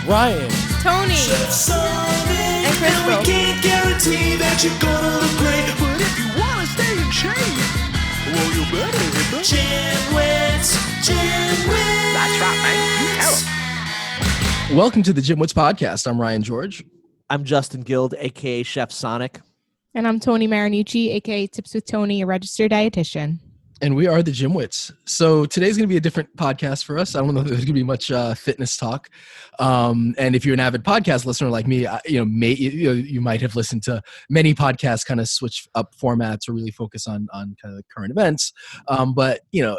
Ryan, Tony, and Crystal. We can't guarantee that you're gonna look great, but if you wanna stay in shape, well, you better hit the GymWits. That's right, man. You know. welcome to the GymWits podcast. I'm Ryan George. I'm Justin Guild, aka Chef Sonic. And I'm Tony Marinucci, aka Tips with Tony, a registered dietitian. And we are the GymWits. So today's going to be a different podcast for us. I don't know if there's going to be much fitness talk. And if you're an avid podcast listener like me, you might have listened to many podcasts kind of switch up formats or really focus on kind of the current events. But I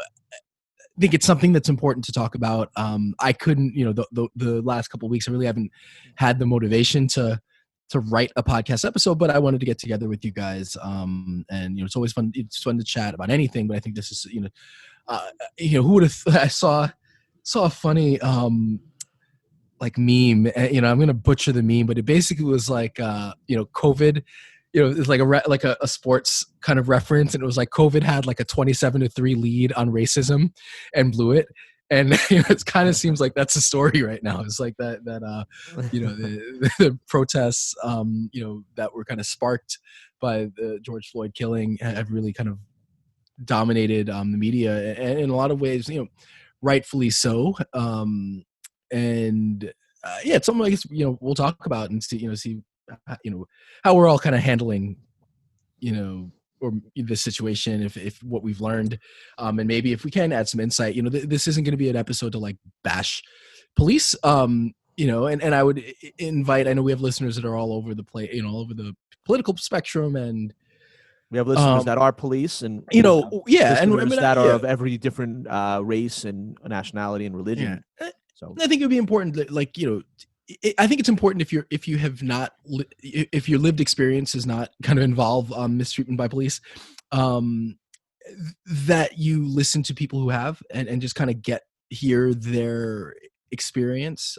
think it's something that's important to talk about. I couldn't, the last couple of weeks, I really haven't had the motivation to write a podcast episode, but I wanted to get together with you guys. And it's always fun. It's fun to chat about anything, but I think this is, who would have, I saw a funny, like meme, I'm going to butcher the meme, but it basically was like, COVID, it's like a sports kind of reference. And it was like COVID had like a 27-3 lead on racism and blew it. And it kind of seems like that's the story right now. It's like the protests, that were kind of sparked by the George Floyd killing have really kind of dominated the media, and in a lot of ways, rightfully so. It's something I guess we'll talk about and see how we're all kind of handling or this situation, if what we've learned, and maybe if we can add some insight. This isn't going to be an episode to like bash police, and I would invite, I know we have listeners that are all over the place, all over the political spectrum, and we have listeners that are police, and and that are of every different race and nationality and religion. Yeah. So I think it would be important that, I think it's important if your lived experience does not kind of involve mistreatment by police, that you listen to people who have and just kind of hear their experience.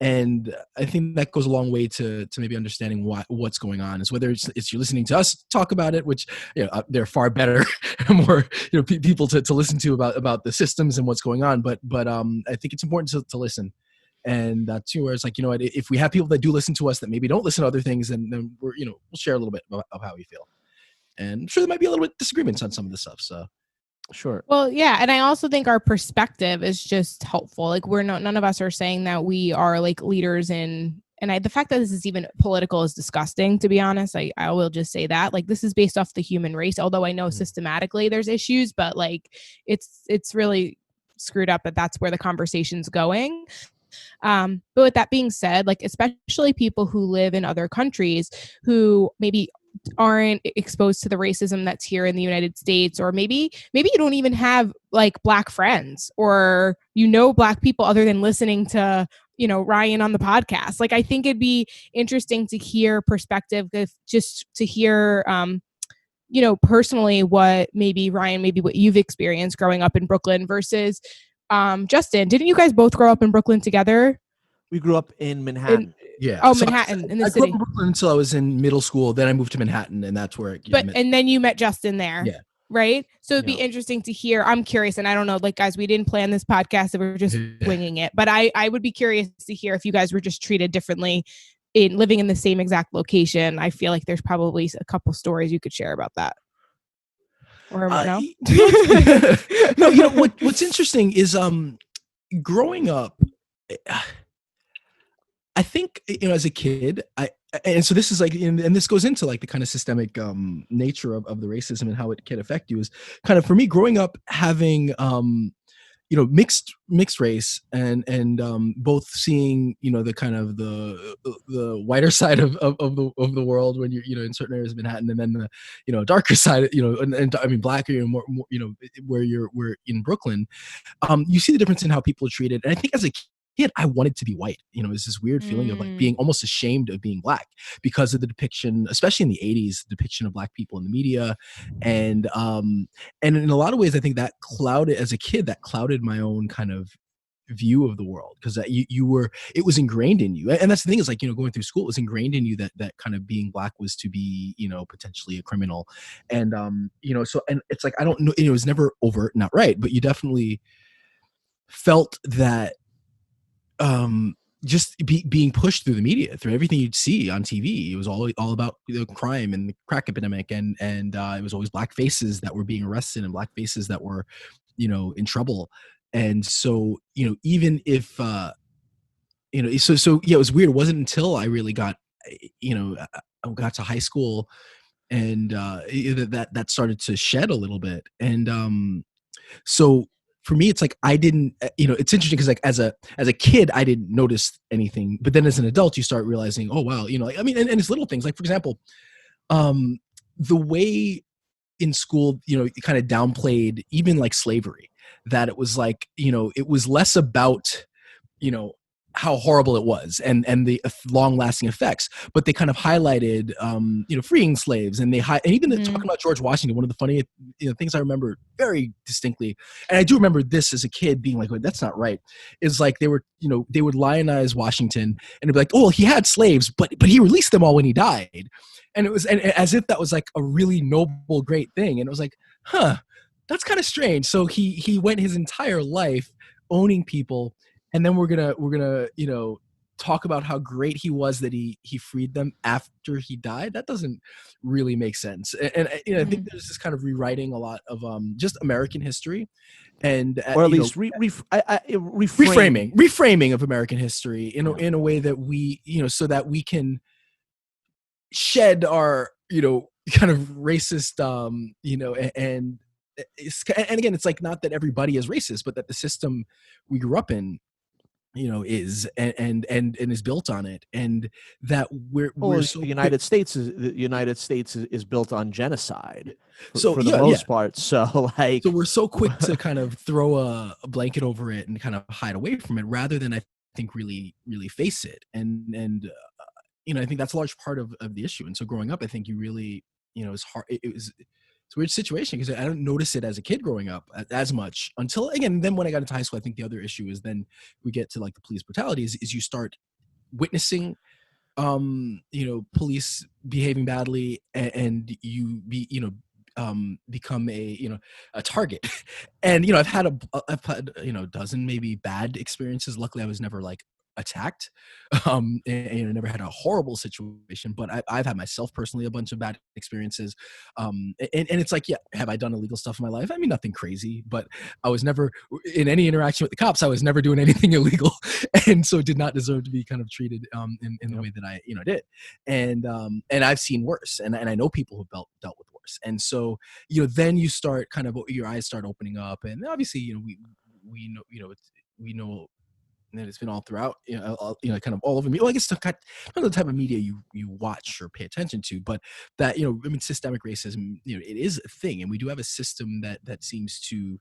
And I think that goes a long way to maybe understanding what's going on. Is whether it's you're listening to us talk about it, which they're far better, more people to listen to about the systems and what's going on. But I think it's important to listen. And that's where it's like, if we have people that do listen to us that maybe don't listen to other things, then we're, we'll share a little bit of how we feel. And I'm sure there might be a little bit of disagreements on some of this stuff. So sure. Well, yeah. And I also think our perspective is just helpful. Like none of us are saying that we are like leaders the fact that this is even political is disgusting, to be honest. I will just say that, like, this is based off the human race, although I know systematically there's issues, but like, it's really screwed up that that's where the conversation's going. But with that being said, like, especially people who live in other countries who maybe aren't exposed to the racism that's here in the United States, or maybe you don't even have like Black friends, or Black people other than listening to Ryan on the podcast. Like, I think it'd be interesting to hear perspective, just to hear personally what maybe Ryan, what you've experienced growing up in Brooklyn versus Justin. Didn't you guys both grow up in Brooklyn together? We grew up in Manhattan. Manhattan, in the city. I grew up in Brooklyn until I was in middle school. Then I moved to Manhattan, and that's where and then you met Justin there. Yeah. Right? So it'd be interesting to hear. I'm curious, and I don't know, like, guys, we didn't plan this podcast, we were just winging it. But I would be curious to hear if you guys were just treated differently in living in the same exact location. I feel like there's probably a couple stories you could share about that. Or no? No, what's interesting is growing up, I think as a kid, and so this is like, and this goes into like the kind of systemic nature of the racism and how it can affect you, is kind of, for me, growing up having mixed race and both seeing the kind of the whiter side of the world when you're in certain areas of Manhattan, and then the darker side, and I mean blacker, more where we're in Brooklyn, you see the difference in how people are treated. And I think as a kid, I wanted to be white. It's this weird feeling of like being almost ashamed of being Black because of the depiction, especially in the 80s, the depiction of Black people in the media. And in a lot of ways, I think that clouded my own kind of view of the world, because it was ingrained in you. And that's the thing, is like, going through school, it was ingrained in you that kind of being Black was to be, potentially a criminal. And, so, and it's like, I don't know, it was never overt and outright, but you definitely felt that, just being pushed through the media, through everything you'd see on TV. It was all about crime and the crack epidemic, and it was always black faces that were being arrested and black faces that were, in trouble. And so, even if so yeah, it was weird. It wasn't until I really got, I got to high school and that started to shed a little bit. And so for me, it's like I didn't, it's interesting because like as a kid, I didn't notice anything, but then as an adult, you start realizing, oh wow, and it's little things. Like for example, the way in school, it kind of downplayed even like slavery, that it was like, it was less about, how horrible it was and the long lasting effects, but they kind of highlighted, freeing slaves, and and even talking about George Washington. One of the funny things I remember very distinctly, and I do remember this as a kid being like, well, that's not right, is like they were, they would lionize Washington and it'd be like, oh, well, he had slaves, but he released them all when he died. And it was, and as if that was like a really noble, great thing. And it was like, that's kind of strange. So he went his entire life owning people, and then we're gonna talk about how great he was that he freed them after he died. That doesn't really make sense. And I think there's this kind of rewriting a lot of just American history, and or at least reframing of American history in a way that we so that we can shed our kind of racist and again, it's like not that everybody is racist, but that the system we grew up in is and is built on it, and that we're so the United States is built on genocide for the most part. So we're so quick to kind of throw a blanket over it and kind of hide away from it, rather than I think really face it. And I think that's a large part of the issue. And so growing up, I think you really it's hard. It's a weird situation because I don't notice it as a kid growing up as much until, again, then when I got into high school. I think the other issue is then we get to like the police brutality is you start witnessing police behaving badly, and you become a target. And I've had a dozen maybe bad experiences. Luckily I was never like attacked, and never had a horrible situation, but I've had myself personally a bunch of bad experiences, and it's like, yeah, have I done illegal stuff in my life? I mean, nothing crazy, but I was never in any interaction with the cops. I was never doing anything illegal, and so did not deserve to be kind of treated in the way that I did. And I've seen worse, and I know people who dealt with worse. And so then you start kind of, your eyes start opening up, and obviously we know and it's been all throughout, kind of all over me. Well, I guess kind of the type of media you watch or pay attention to, but that, systemic racism, it is a thing. And we do have a system that seems to,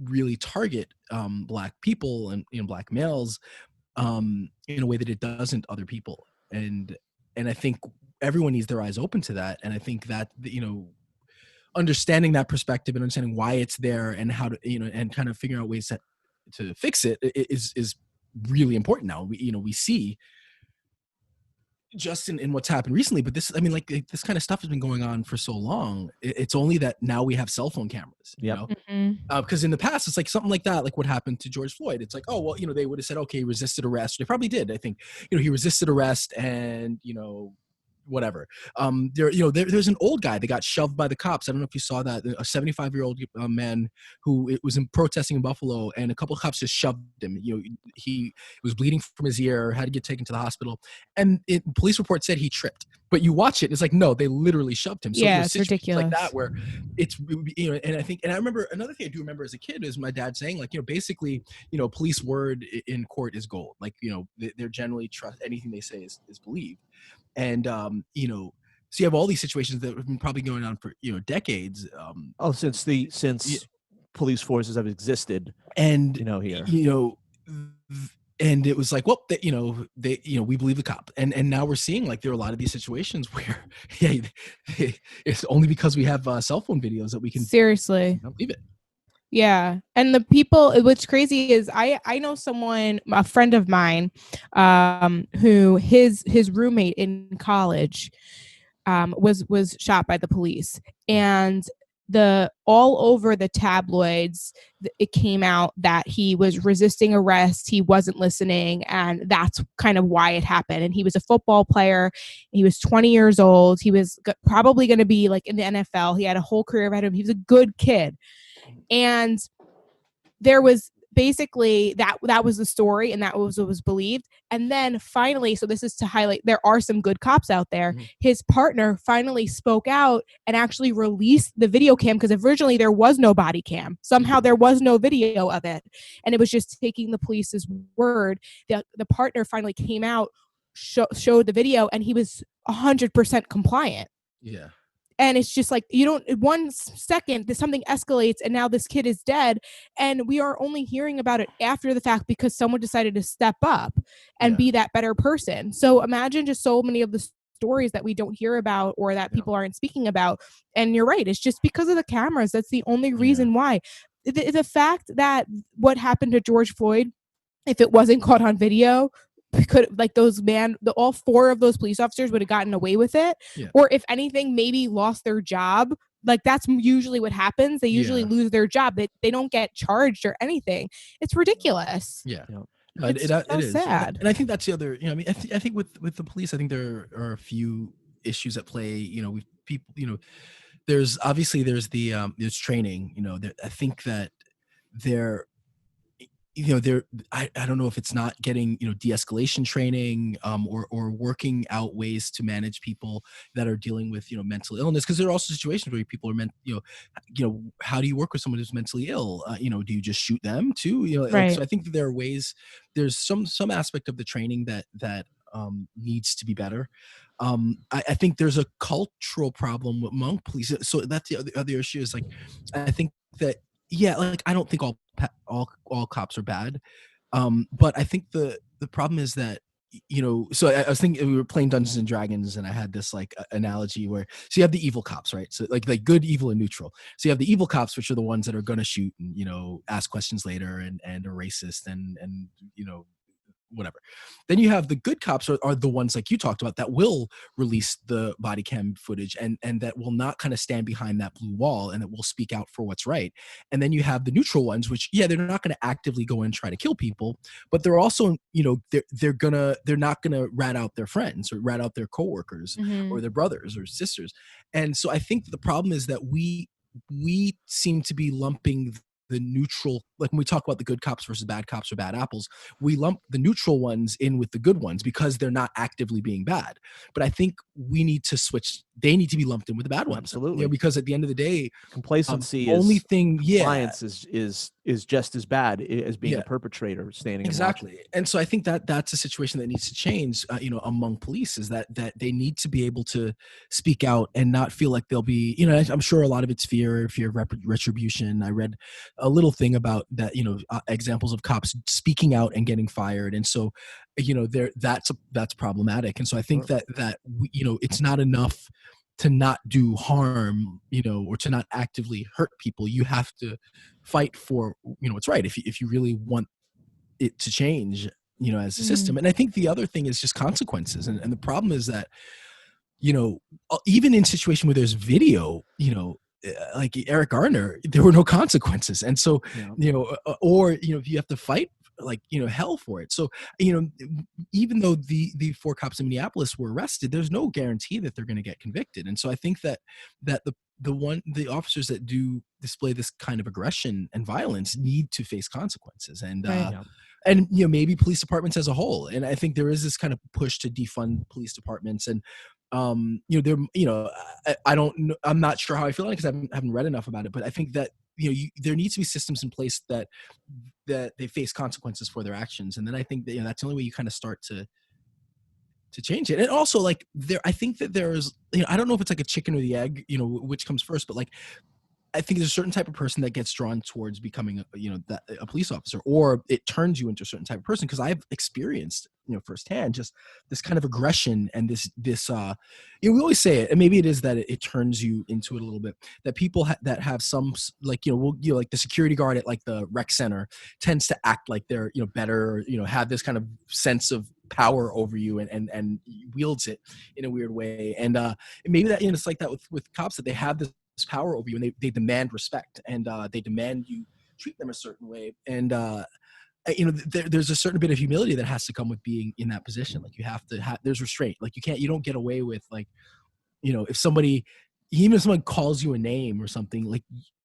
really target Black people and, Black males in a way that it doesn't other people. And I think everyone needs their eyes open to that. And I think that, understanding that perspective and understanding why it's there and how to, and kind of figuring out ways to fix it is really important now. We see just in what's happened recently, but this this kind of stuff has been going on for so long. It's only that now we have cell phone cameras, because in the past it's like something like that, like what happened to George Floyd. It's like, oh well, they would have said, okay, he resisted arrest. They probably did. I think he resisted arrest, and whatever. There's an old guy that got shoved by the cops. I don't know if you saw that. A 75-year-old man who was protesting in Buffalo, and a couple of cops just shoved him. He was bleeding from his ear, had to get taken to the hospital, and police report said he tripped. But you watch it, and it's like, no, they literally shoved him. So yeah, it's ridiculous. Like that, where it's and I remember another thing I do remember as a kid is my dad saying, like, basically, police word in court is gold. Like, they're generally trust anything they say is believed. And so you have all these situations that have been probably going on for decades. Since police forces have existed, and here, and it was like, well, we believe the cop, and now we're seeing like there are a lot of these situations where it's only because we have cell phone videos that we can seriously believe it. Yeah. And the people, what's crazy is I know someone, a friend of mine, who his roommate in college was shot by the police, and all over the tabloids, it came out that he was resisting arrest, he wasn't listening, and that's kind of why it happened. And he was a football player, he was 20 years old, he was probably going to be like in the NFL, he had a whole career ahead of him, he was a good kid. And there was basically that was the story, and that was what was believed. And then finally, so this is to highlight there are some good cops out there, his partner finally spoke out and actually released the video cam, because originally there was no body cam, somehow there was no video of it, and it was just taking the police's word. The partner finally came out, showed the video, and he was 100% compliant. Yeah. And it's just like, you don't, 1 second, something escalates and now this kid is dead. And we are only hearing about it after the fact because someone decided to step up and be that better person. So imagine just so many of the stories that we don't hear about or that people aren't speaking about. And you're right, it's just because of the cameras. That's the only reason why. The fact that what happened to George Floyd, if it wasn't caught on video, could like all 4 of those police officers would have gotten away with it, or if anything, maybe lost their job. Like that's usually what happens. They usually lose their job. They don't get charged or anything. It's ridiculous. It is sad. And I think that's the other. I mean, I think with the police, I think there are a few issues at play. With people. There's obviously there's training. I think that there. I don't know if it's not getting, de-escalation training, or working out ways to manage people that are dealing with, mental illness. Cause there are also situations where people are how do you work with someone who's mentally ill? Do you just shoot them too? Right. So I think that there are ways, there's some aspect of the training that needs to be better. I think there's a cultural problem among police. So that's the other issue is like, I think that, I don't think all cops are bad. But I think the problem is that, so I was thinking we were playing Dungeons and Dragons and I had this like analogy where, so you have the evil cops, right? So like good, evil, and neutral. So you have the evil cops, which are the ones that are going to shoot and, ask questions later and are racist and whatever. Then you have the good cops are the ones like you talked about that will release the body cam footage and that will not kind of stand behind that blue wall and that will speak out for what's right. And then you have the neutral ones, which they're not going to actively go in and try to kill people, but they're also, they're not gonna rat out their friends or rat out their coworkers or their brothers or sisters. And so I think the problem is that we seem to be lumping the neutral, like when we talk about the good cops versus bad cops or bad apples, we lump the neutral ones in with the good ones because they're not actively being bad. But I think we need to switch. They need to be lumped in with the bad ones. Absolutely. Because at the end of the day, complacency compliance is just as bad as being a perpetrator standing exactly. And so I think that that's a situation that needs to change, among police is that they need to be able to speak out and not feel like they'll be, I'm sure a lot of it's fear of retribution. I read a little thing about that, examples of cops speaking out and getting fired. And so, that's problematic. And so I think that it's not enough to not do harm, or to not actively hurt people. You have to fight for, what's right. If you really want it to change, as a system. And I think the other thing is just consequences. And the problem is that, even in a situation where there's video, like Eric Garner, there were no consequences. And so, if you have to fight like, hell for it. So, even though the 4 cops in Minneapolis were arrested, there's no guarantee that they're going to get convicted. And so I think that the officers that do display this kind of aggression and violence need to face consequences. And, and maybe police departments as a whole. And I think there is this kind of push to defund police departments. And I don't know, I'm not sure how I feel on it because I haven't read enough about it. But I think that there needs to be systems in place that they face consequences for their actions. And then I think that that's the only way you kind of start to change it. And also like I think that there's I don't know if it's like a chicken or the egg, which comes first, but like I think there's a certain type of person that gets drawn towards becoming a police officer, or it turns you into a certain type of person. Cause I've experienced, firsthand, just this kind of aggression and this we always say it, and maybe it is that it turns you into it a little bit, that people that have some like, like the security guard at like the rec center tends to act like they're, better, have this kind of sense of power over you and wields it in a weird way. And maybe that, it's like that with cops, that they have this this power over you, and they demand respect, and they demand you treat them a certain way. And there's a certain bit of humility that has to come with being in that position. Like you have to have, there's restraint. Like you don't get away with, like, if somebody, even if someone calls you a name or something, like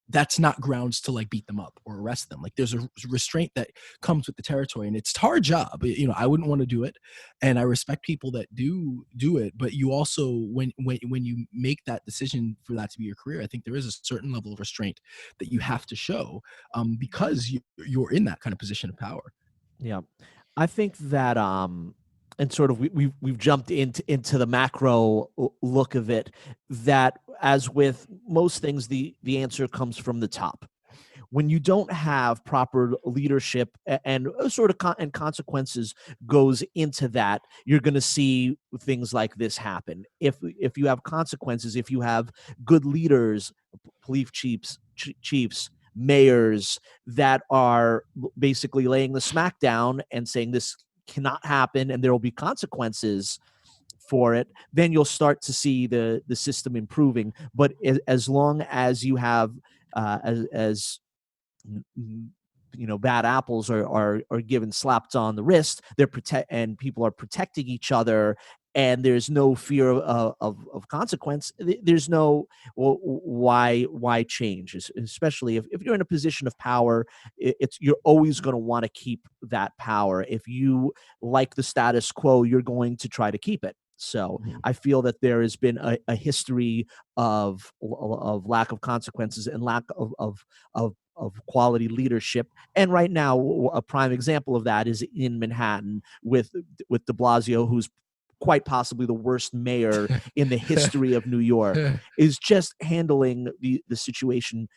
that's not grounds to like beat them up or arrest them. Like there's a restraint that comes with the territory, and it's a hard job. I wouldn't want to do it, and I respect people that do it. But you also, when you make that decision for that to be your career, I think there is a certain level of restraint that you have to show, because you're in that kind of position of power. Yeah, I think that and sort of we've jumped into the macro look of it, that as with most things, the answer comes from the top. When you don't have proper leadership and sort of and consequences goes into that, you're going to see things like this happen. If you have consequences, if you have good leaders, police chiefs, mayors that are basically laying the smack down and saying this cannot happen and there will be consequences for it, then you'll start to see the system improving. But as long as you have as bad apples are given slapped on the wrist, and people are protecting each other, and there's no fear of consequence, there's no why change, especially if you're in a position of power. You're always going to want to keep that power. If you like the status quo, you're going to try to keep it. So I feel that there has been a history of lack of consequences and lack of quality leadership. And right now, a prime example of that is in Manhattan with de Blasio, who's quite possibly the worst mayor in the history of New York, is just handling the situation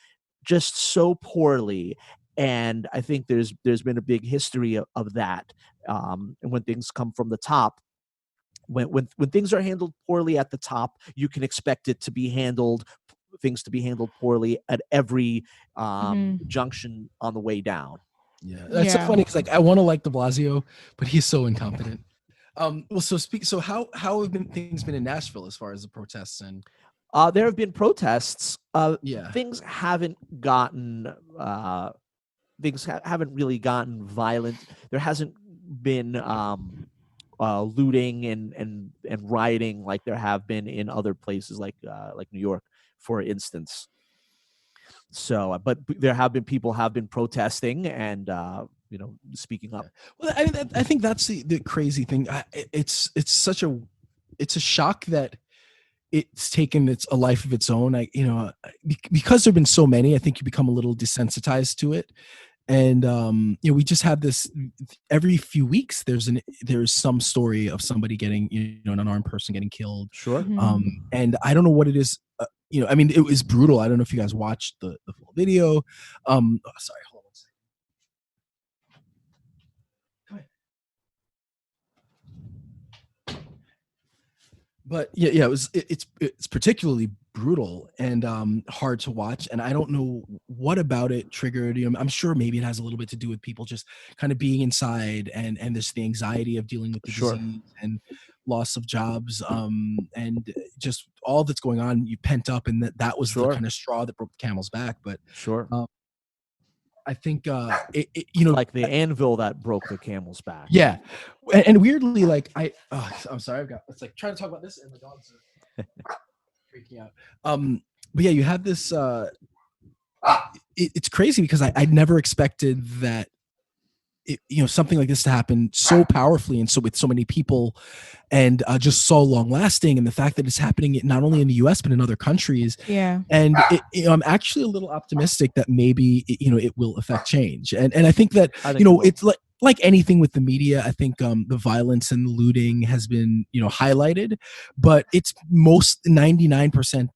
just so poorly. And I think there's been a big history of that. And when things come from the top, when things are handled poorly at the top, you can expect things to be handled poorly at every junction on the way down. Yeah, that's so funny because like I want to like de Blasio, but he's so incompetent. So how have things been in Nashville as far as the protests? And there have been protests. Things haven't gotten haven't really gotten violent. There hasn't been looting and rioting like there have been in other places like New York, for instance. So, but there have been people have been protesting and speaking up. Well, I think that's the crazy thing. It's a shock that it's taken a life of its own. Because there've been so many, I think you become a little desensitized to it. And we just have this every few weeks. There's some story of somebody getting, an unarmed person getting killed. Sure. And I don't know what it is. It was brutal. I don't know if you guys watched the full video. Sorry, hold on a second. Go ahead. But yeah, it's particularly brutal and hard to watch, and I don't know what about it triggered. I'm sure maybe it has a little bit to do with people just kind of being inside and there's the anxiety of dealing with the disease and loss of jobs, and just all that's going on. You pent up, and that was the kind of straw that broke the camel's back. But I think like the anvil that broke the camel's back. Yeah, and weirdly, like I'm sorry, it's like trying to talk about this and the dogs are freaking out. But yeah, you have this. It's crazy because I never expected that. Something like this to happen so powerfully and so with so many people, and just so long lasting, and the fact that it's happening not only in the U.S. but in other countries. Yeah, and I'm actually a little optimistic that maybe it will affect change, and I think that it's like anything with the media. I think the violence and the looting has been highlighted, but it's 99%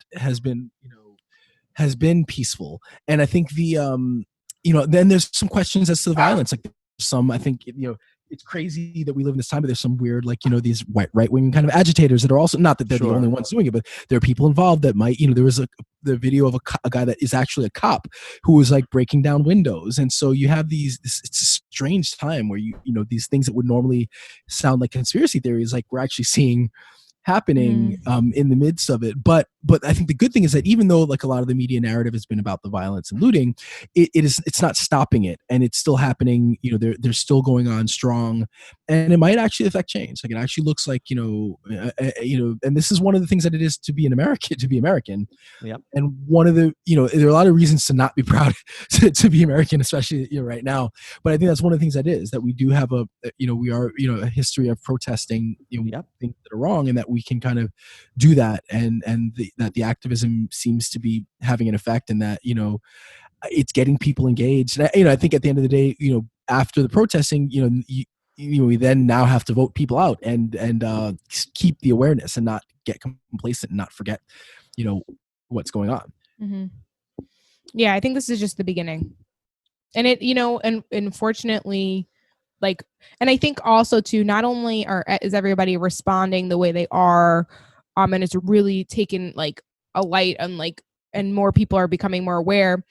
has been peaceful, and I think the then there's some questions as to the violence. Like I think it's crazy that we live in this time, but there's some weird these right-wing kind of agitators that are also, not that they're the only ones doing it, but there are people involved that might there was the video of a guy that is actually a cop who was like breaking down windows, and so you have it's a strange time where these things that would normally sound like conspiracy theories, like we're actually seeing happening in the midst of it. But I think the good thing is that even though like a lot of the media narrative has been about the violence and looting, it's not stopping it, and it's still happening. They're still going on strong, and it might actually affect change. Like it actually looks like and this is one of the things that it is to be an American, to be American. Yep. And one of the there are a lot of reasons to not be proud to be American, especially right now. But I think that's one of the things that is that we do have we are a history of protesting things that are wrong, and that we can kind of do that, and that the activism seems to be having an effect, and that it's getting people engaged. And I think at the end of the day, after the protesting, we then now have to vote people out and keep the awareness and not get complacent and not forget what's going on. Mm-hmm. Yeah, I think this is just the beginning, and it and unfortunately, like, and I think also too, not only is everybody responding the way they are, and it's really taken like a light, and and more people are becoming more aware.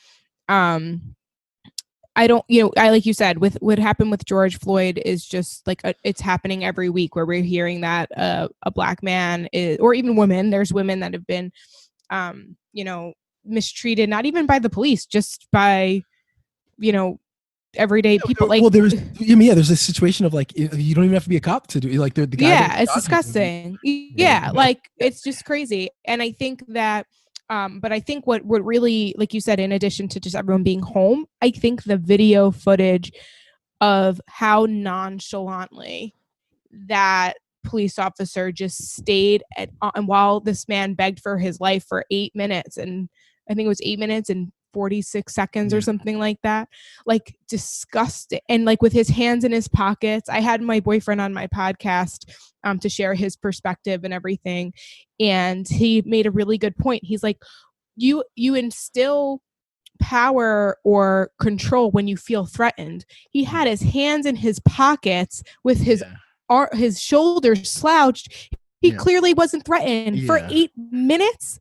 I don't, like you said, with what happened with George Floyd is just like it's happening every week, where we're hearing that a black man or even women, there's women that have been, mistreated, not even by the police, just by, everyday people. Like, well, there's a situation of like, you don't even have to be a cop to do like the guy. Yeah, it's disgusting. Yeah, like it's just crazy. And I think that, but I think what really, like you said, in addition to just everyone being home, I think the video footage of how nonchalantly that police officer just stayed and while this man begged for his life for 8 minutes, and I think it was 8 minutes and 46 seconds or something like that, like disgusting. And like with his hands in his pockets, I had my boyfriend on my podcast to share his perspective and everything, and he made a really good point. He's like, you instill power or control when you feel threatened. He had his hands in his pockets with his shoulders slouched. He clearly wasn't threatened for 8 minutes.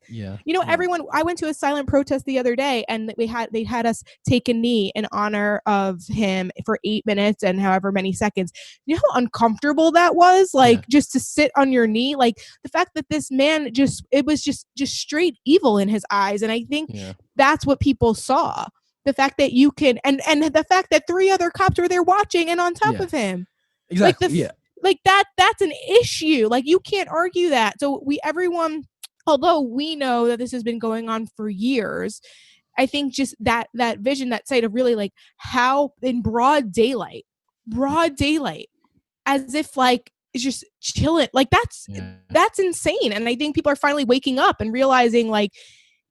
Everyone, I went to a silent protest the other day, and they had us take a knee in honor of him for 8 minutes and however many seconds. You know how uncomfortable that was? Like just to sit on your knee, like the fact that this man it was just straight evil in his eyes. And I think that's what people saw. The fact that you can, and the fact that 3 other cops were there watching and on top of him. Exactly. Like that's an issue. Like you can't argue that. So everyone, although we know that this has been going on for years, I think just that vision, that sight of really like how in broad daylight, as if like it's just chilling. Like that's insane. And I think people are finally waking up and realizing like,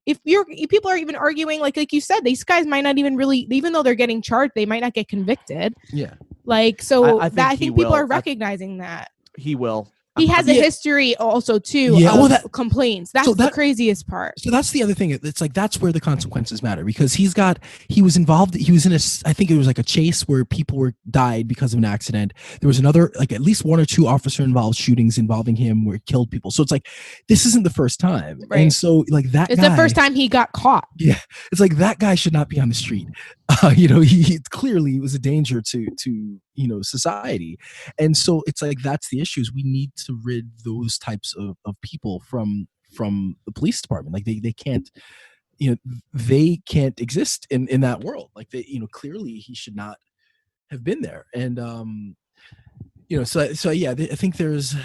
if people are even arguing, like you said, these guys might not even really, even though they're getting charged, they might not get convicted. Yeah. Like, so I think people are recognizing that. He will. He has a history also too of complaints. That's the craziest part. So that's the other thing. It's like that's where the consequences matter, because he was involved. He was in I think it was like a chase where people died because of an accident. There was another, like at least 1 or 2 officer involved shootings involving him where it killed people. So it's like this isn't the first time, right? And so like it's the first time he got caught. Yeah, it's like that guy should not be on the street. He clearly was a danger to society. And so it's like that's the issues. We need to rid those types of people from the police department. Like they can't exist in that world. Like they clearly he should not have been there. And so yeah, I think there's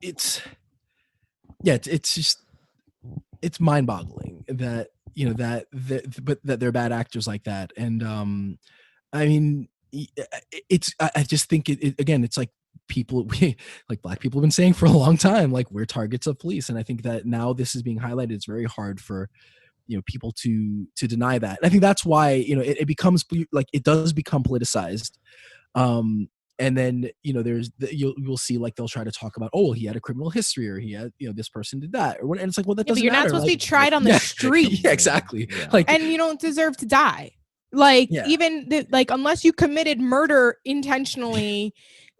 it's just it's mind-boggling that but that they're bad actors like that. And I mean, I just think it again, it's like like black people have been saying for a long time, like we're targets of police. And I think that now this is being highlighted. It's very hard for people to deny that. And I think that's why it becomes like it does become politicized. And then you'll see like they'll try to talk about, oh well, he had a criminal history, or he had this person did that, or what, and it's like, well, that doesn't you're matter. Not supposed to be tried on the street. Yeah, exactly. Yeah. Like, and you don't deserve to die. Like even unless you committed murder intentionally.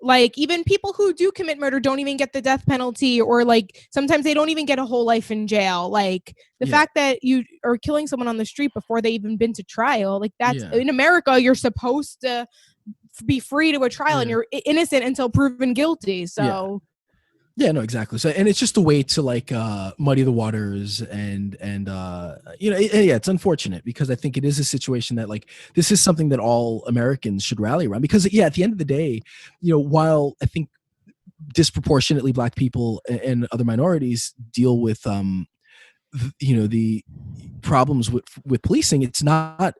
Like even people who do commit murder don't even get the death penalty, or like sometimes they don't even get a whole life in jail. Like the fact that you are killing someone on the street before they even been to trial, like that's in America, you're supposed to be free to a trial and you're innocent until proven guilty. So Yeah, no, exactly. So, and it's just a way to like muddy the waters, and yeah, it's unfortunate because I think it is a situation that like this is something that all Americans should rally around, because yeah, at the end of the day, while I think disproportionately Black people and other minorities deal with the problems with policing, it's not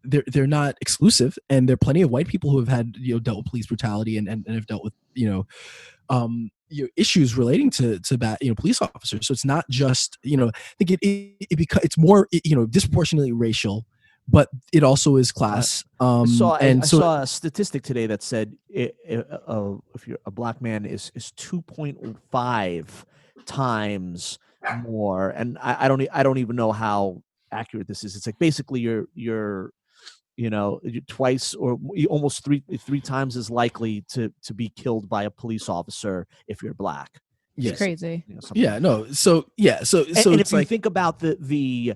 they're not exclusive, and there are plenty of white people who have had dealt with police brutality and have dealt with issues relating to bad police officers. So it's not just I think it's more disproportionately racial, but it also is class. I And so saw a statistic today that said if you're a Black man is 2.5 times more, and I don't even know how accurate this is. It's like basically you're twice or almost three times as likely to be killed by a police officer if you're Black. It's crazy. Yeah, no. So yeah, so and it's if you like, think about the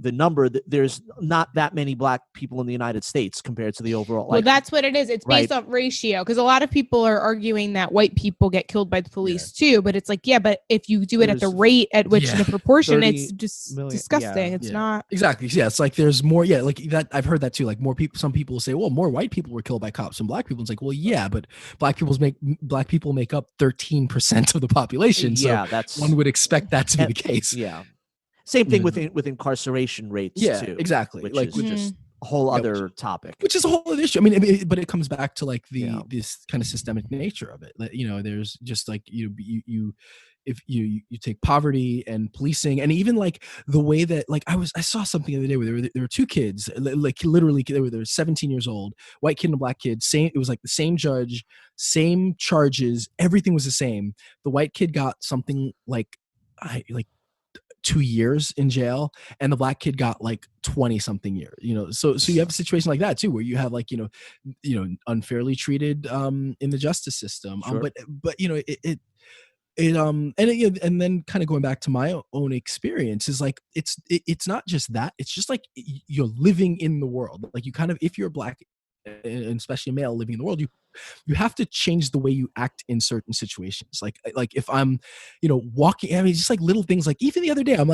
number, there's not that many Black people in the United States compared to the overall. Well, that's what it is. It's based Right. off ratio, because a lot of people are arguing that white people get killed by the police too. But it's like, yeah, but if you do it at the There's- rate at which Yeah. the proportion, 30 it's just million, disgusting. yeah. It's Yeah. not. Exactly. Yeah, it's like there's more. Yeah, like that. I've heard that too. Like more people. Some people say, well, more white people were killed by cops than Black people. It's like, well, yeah, but Black people make up 13% of the population. So Yeah, that's one would expect that to be and- the case. yeah. Same thing Yeah. with incarceration rates Yeah, too. exactly. Which Like is just a whole Yeah, other topic. which is a whole other issue. I mean, but it comes back to like Yeah. this kind of systemic nature of it. Like, there's just like if you take poverty and policing, and even like the way that like I saw something the other day where there were two kids, like literally they were 17 years old, white kid and a Black kid. It was like the same judge, same charges, everything was the same. The white kid got something like 2 years in jail, and the Black kid got like 20 something years. So you have a situation like that too, where you have like unfairly treated in the justice system. Sure. But and then kind of going back to my own experience is like it's not just that, it's just like you're living in the world. Like you kind of, if you're Black and especially a male living in the world, you have to change the way you act in certain situations. Like if I'm walking, I mean, just like little things. Like even the other day, I'm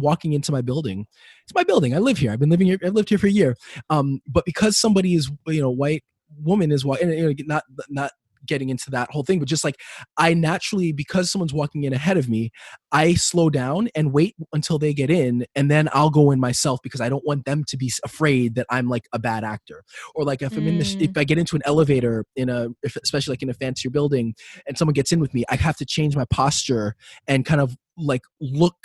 walking into my building. It's my building, I live here, I've been living here, I've lived here for a year, but because somebody is white woman is white, and not getting into that whole thing, but just like I naturally, because someone's walking in ahead of me, I slow down and wait until they get in, and then I'll go in myself, because I don't want them to be afraid that I'm like a bad actor. Or like if I'm if I get into an elevator especially like in a fancier building, and someone gets in with me, I have to change my posture and kind of like look,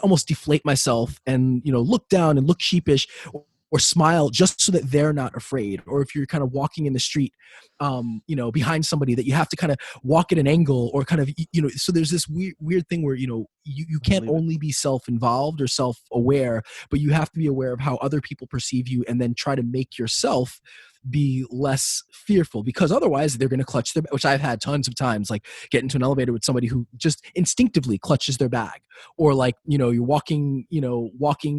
almost deflate myself, and look down and look sheepish, or smile, just so that they're not afraid. Or if you're kind of walking in the street, behind somebody, that you have to kind of walk at an angle, or kind of, so there's this weird thing where, you can't only be self-involved or self-aware, but you have to be aware of how other people perceive you, and then try to make yourself be less fearful, because otherwise they're going to clutch their, which I've had tons of times, like get into an elevator with somebody who just instinctively clutches their bag, or like, you're walking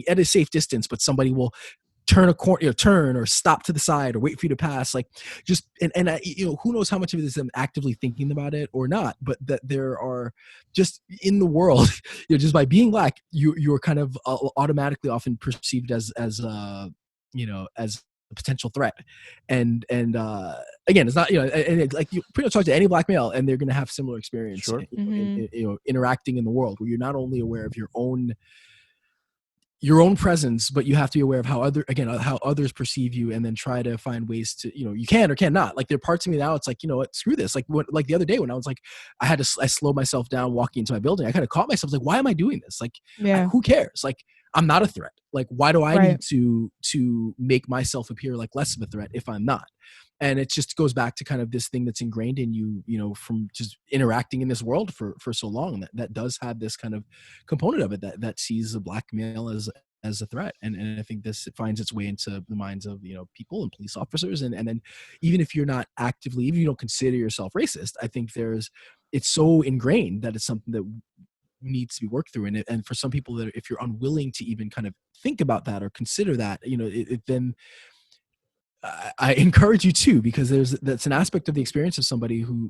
at a safe distance, but somebody will turn a corner, turn or stop to the side, or wait for you to pass. Like just, and who knows how much of it is them actively thinking about it or not, but that there are just in the world, just by being Black, you're kind of automatically often perceived as a potential threat. And again, it's not, and like you pretty much talk to any Black male, and they're going to have similar experience. Sure. In interacting in the world, where you're not only aware of your own presence, but you have to be aware of how others perceive you, and then try to find ways to, you can or cannot. Like there are parts of me now, it's like, what, screw this. Like like the other day when I was like, I slowed myself down walking into my building. I kind of caught myself like, why am I doing this? Like, who cares? Like, I'm not a threat. Like, why do I need to make myself appear like less of a threat if I'm not? And it just goes back to kind of this thing that's ingrained in you, from just interacting in this world for so long, that does have this kind of component of it that sees a Black male as a threat. And I think it finds its way into the minds of, people and police officers. And then even if you're not actively, even if you don't consider yourself racist, I think it's so ingrained that it's something that needs to be worked through. And for some people, that if you're unwilling to even kind of think about that or consider that, then I encourage you to, because that's an aspect of the experience of somebody who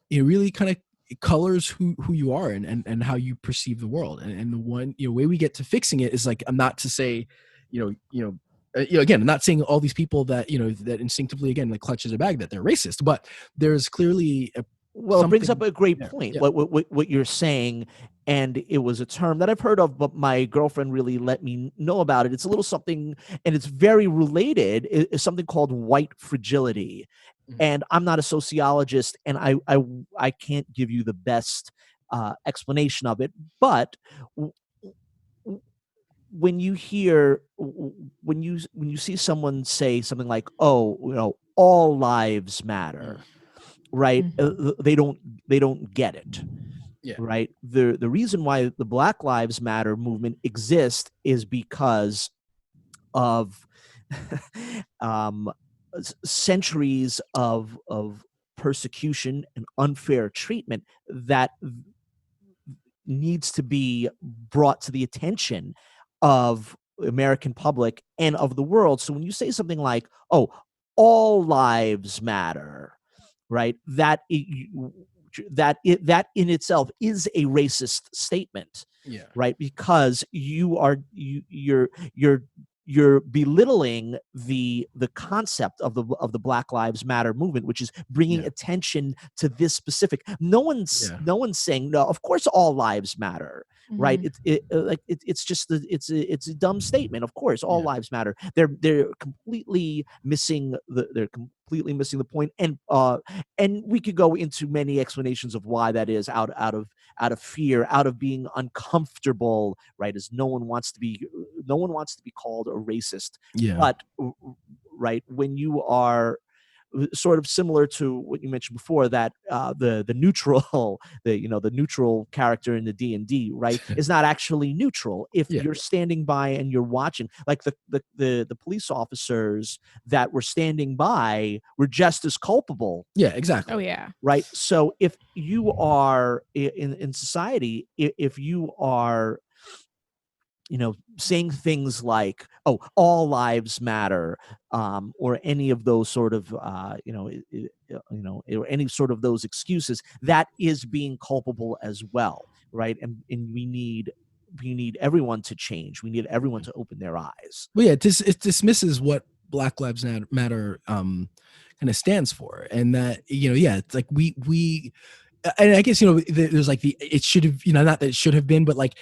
it really kind of colors who you are and how you perceive the world. And the one, way we get to fixing it is like, I'm not to say, again, I'm not saying all these people that, that instinctively, again, like clutches a bag, that they're racist, but there's clearly well, it brings up a great yeah, point. yeah. What you're saying, and it was a term that I've heard of, but my girlfriend really let me know about it. It's a little something, and it's very related. It's something called white fragility. Mhm. And I'm not a sociologist, and I can't give you the best explanation of it. But when you hear when you see someone say something like, "Oh, all lives matter," right? They don't get it. Yeah. Right. The reason why the Black Lives Matter movement exists is because of centuries of persecution and unfair treatment that needs to be brought to the attention of American public and of the world. So when you say something like, "Oh, all lives matter," right? That in itself is a racist statement. Yeah. Right? Because you're belittling the concept of the Black Lives Matter movement, which is bringing attention to this specific. No one's saying, no, of course all lives matter, right? It's just it's a dumb statement. Of course all lives matter. They're completely missing the point, and we could go into many explanations of why that is, out of fear, out of being uncomfortable, right? As no one wants to be called a racist. Yeah. But right, when you are sort of similar to what you mentioned before, that the neutral the neutral character in the D&D, right, is not actually neutral. If you're standing by and you're watching, like the police officers that were standing by were just as culpable. Yeah, exactly. Oh yeah. Right. So if you are in society, if you are saying things like, "Oh, all lives matter," or any of those sort of, or any sort of those excuses, that is being culpable as well, right? And we need everyone to change. We need everyone to open their eyes. Well, yeah, it dismisses what Black Lives Matter kind of stands for, and that it's like we, and I guess there's like it should have, not that it should have been, but like,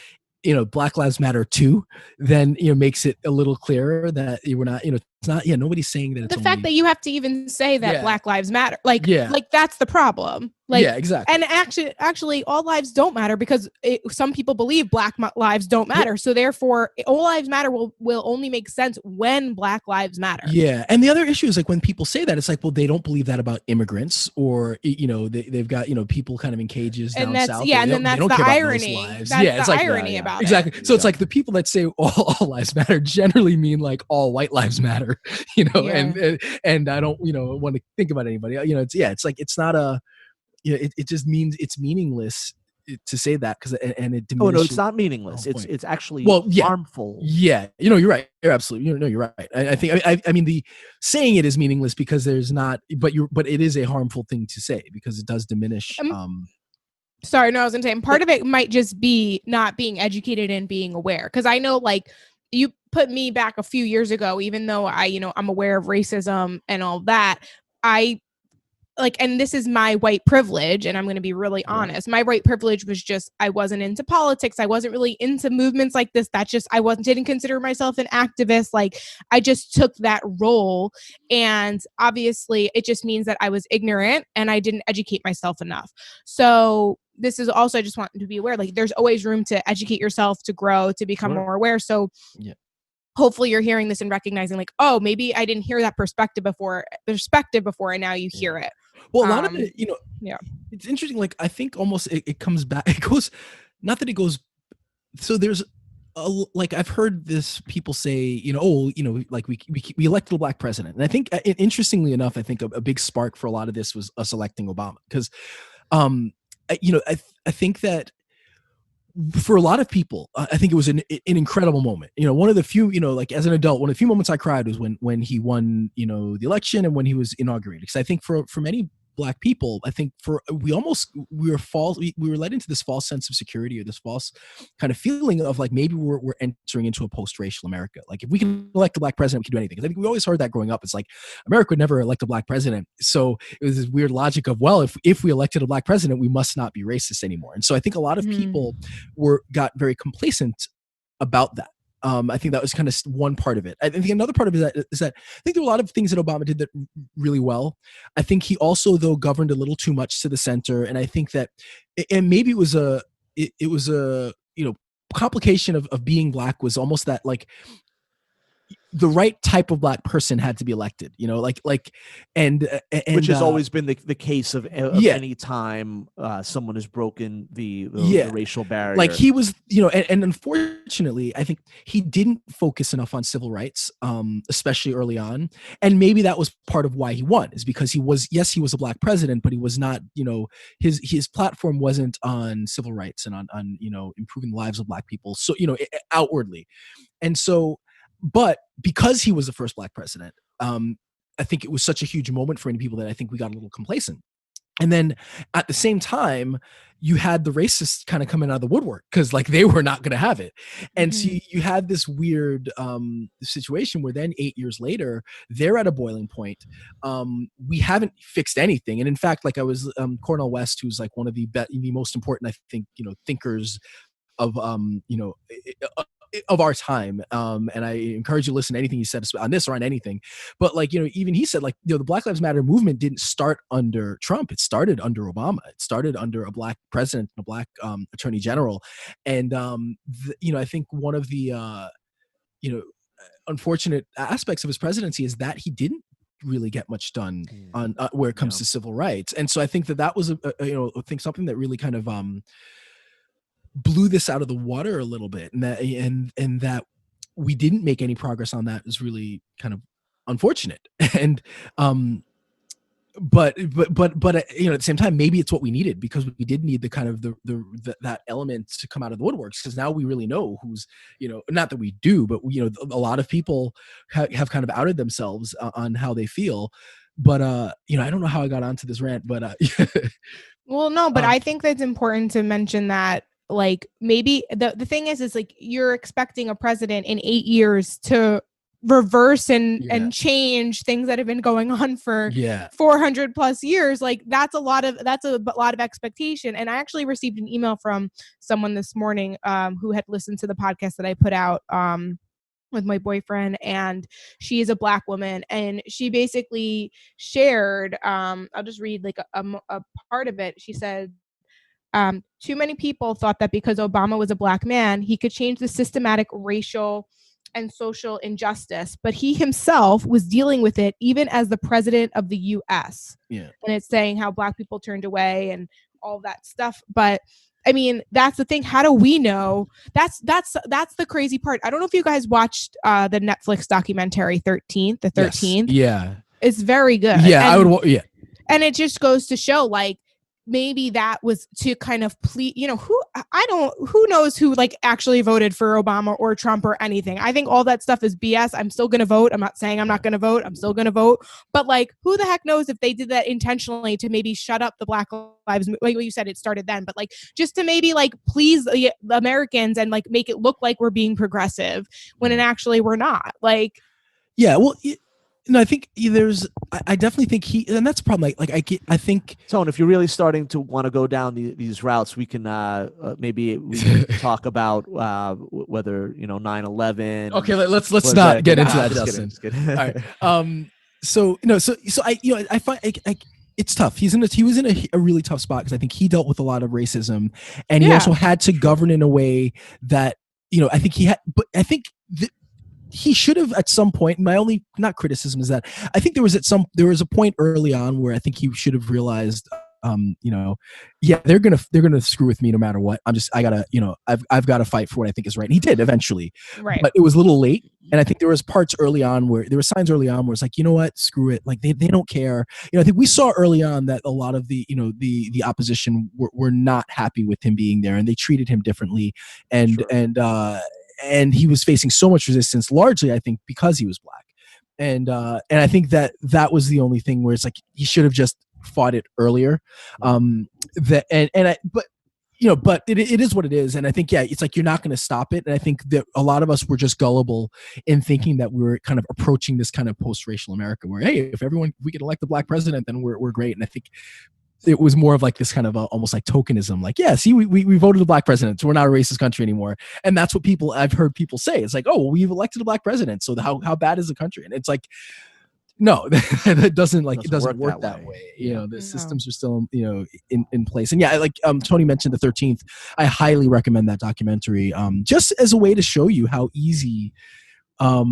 Black Lives Matter too, then makes it a little clearer that we're not, it's not, nobody's saying that it's the fact that you have to even say that Black Lives Matter, like that's the problem. Like, yeah, exactly. And actually, all lives don't matter, because some people believe Black lives don't matter. So therefore, all lives matter will only make sense when Black lives matter. Yeah, and the other issue is like when people say that, it's like, well, they don't believe that about immigrants, or they've got people kind of in cages down south. Yeah, and then that's the irony. That's the irony about it. Exactly. So it's like the people that say all lives matter generally mean like all white lives matter. And I don't want to think about anybody. It's like it's not a. It just means it's meaningless to say that, because and it diminishes. Oh no, it's not meaningless. It's actually harmful. Yeah, you're right. You're absolutely. You're right. I think. I mean, the saying it is meaningless because there's not. But it is a harmful thing to say, because it does diminish. Sorry, no, I was gonna say, and part of it might just be not being educated and being aware. Because I know, like, you put me back a few years ago, even though I'm aware of racism and all that, and this is my white privilege, and I'm going to be really honest. My white privilege was just, I wasn't into politics. I wasn't really into movements like this. Didn't consider myself an activist. Like, I just took that role. And obviously it just means that I was ignorant and I didn't educate myself enough. So this is also, I just want to be aware, like, there's always room to educate yourself, to grow, to become more aware. So hopefully you're hearing this and recognizing, like, oh, maybe I didn't hear that perspective before, and now you hear it. Well, a lot of it, it's interesting. Like, I think almost it comes back. It goes, not that it goes. So there's like, I've heard this, people say, like we elected a Black president. And I think, interestingly enough, I think a big spark for a lot of this was us electing Obama. Because, I think that for a lot of people, I think it was an incredible moment. One of the few, like as an adult, one of the few moments I cried was when he won, the election, and when he was inaugurated. Because I think for many Black people, I think we were led into this false sense of security, or this false kind of feeling of like maybe we're entering into a post-racial America. Like if we can elect a Black president, we can do anything. I think we always heard that growing up. It's like America would never elect a Black president. So it was this weird logic of, well, if we elected a Black president, we must not be racist anymore. And so I think a lot of people got very complacent about that. I think that was kind of one part of it. I think another part of it is that I think there were a lot of things that Obama did that really well. I think he also, though, governed a little too much to the center, and I think that, and maybe it was a complication of being Black was almost that like the right type of Black person had to be elected, and which has always been the case of any time someone has broken the racial barrier. Like he was, and unfortunately, I think he didn't focus enough on civil rights, especially early on. And maybe that was part of why he won, is because he was a Black president, but he was not, his platform wasn't on civil rights and on improving the lives of Black people. So, outwardly. And so, but because he was the first Black president, I think it was such a huge moment for many people that I think we got a little complacent. And then at the same time, you had the racists kind of coming out of the woodwork because like they were not going to have it. And so you had this weird situation where then 8 years later, they're at a boiling point. We haven't fixed anything. And in fact, like I was Cornel West, who's like one of the most important, I think, thinkers of of our time, and I encourage you to listen to anything he said on this or on anything. But like, even he said, like, the Black Lives Matter movement didn't start under Trump. It started under Obama. It started under a Black president, a Black attorney general. And I think one of the unfortunate aspects of his presidency is that he didn't really get much done on where it comes to civil rights. And so I think that was I think something that really kind of blew this out of the water a little bit, and that we didn't make any progress on that is really kind of unfortunate. And but at the same time, maybe it's what we needed, because we did need the kind of that element to come out of the woodworks, because now we really know who's, not that we do, but a lot of people have kind of outed themselves on how they feel. But I don't know how I got onto this rant, but well, no, but I think that's important to mention that, like, maybe the thing is like you're expecting a president in 8 years to reverse and change things that have been going on for 400 plus years. Like that's a lot of expectation. And I actually received an email from someone this morning who had listened to the podcast that I put out with my boyfriend, and she is a Black woman, and she basically shared, I'll just read like a part of it. She said, too many people thought that because Obama was a Black man, he could change the systematic racial and social injustice, but he himself was dealing with it even as the president of the U.S. Yeah. And it's saying how Black people turned away and all that stuff. But I mean, that's the thing. How do we know? That's the crazy part. I don't know if you guys watched the Netflix documentary 13th, the 13th. Yes. Yeah. It's very good. Yeah, I would. Yeah. And it just goes to show, like, maybe that was to kind of please, who knows who like actually voted for Obama or Trump or anything. I think all that stuff is BS. I'm still going to vote. I'm not saying I'm not going to vote. I'm still going to vote. But like, who the heck knows if they did that intentionally to maybe shut up the Black Lives, like you said, it started then, but like just to maybe like please the Americans and like make it look like we're being progressive when it actually we're not. Like, yeah, well, no, I think I definitely think and that's a problem. I think. Tone, if you're really starting to want to go down these routes, we can maybe we can talk about whether 9/11. Okay, let's not get into that, Justin. All right. So I find it's tough. He was in a really tough spot because I think he dealt with a lot of racism, and he also had to govern in a way that I think he had. But I think he should have at some point. My only not criticism is that I think there was a point early on where I think he should have realized, they're gonna screw with me no matter what. I've got to fight for what I think is right. And he did eventually, right? But it was a little late. And I think there was signs early on where it's like, you know what, screw it. Like they don't care. I think we saw early on that a lot of the opposition were not happy with him being there, and they treated him differently. And he was facing so much resistance, largely, I think, because he was Black. And I think that was the only thing where it's like he should have just fought it earlier. But it is what it is. And I think, it's like, you're not going to stop it. And I think that a lot of us were just gullible in thinking that we were kind of approaching this kind of post-racial America where, hey, if we could elect a black president, then we're great. And I think it was more of like this kind of almost like tokenism, like, yeah, see, we voted a black president, so we're not a racist country anymore. And that's what I've heard people say. It's like, oh, well, we've elected a black president, so how bad is the country? And it's like, no, that doesn't work that way. The systems are still, in place. And yeah, like Tony mentioned the 13th, I highly recommend that documentary, just as a way to show you how easy, how